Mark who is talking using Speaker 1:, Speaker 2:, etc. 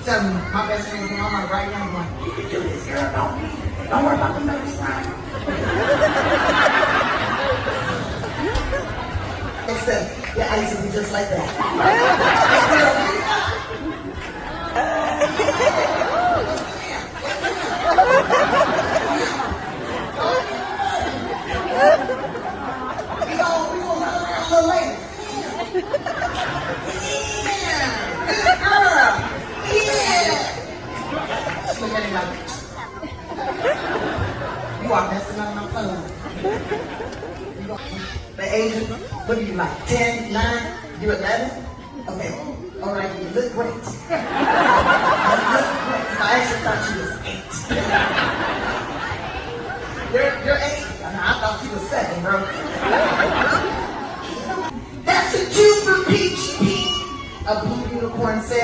Speaker 1: Tell me, my best friend came on right now. I'm like, you can do this, girl. Don't worry about the nervous time. Except your ice will be just like that. We gonna run around a little later. Good girl. Look at him like, you are messing up my fun. The age of, what are you like, 10, 9, you 11? Okay, all right, you look great. You look great. I actually thought you was 8. You're 8? I thought you was 7, bro. That's a Q for Peach Pete. A blue unicorn said.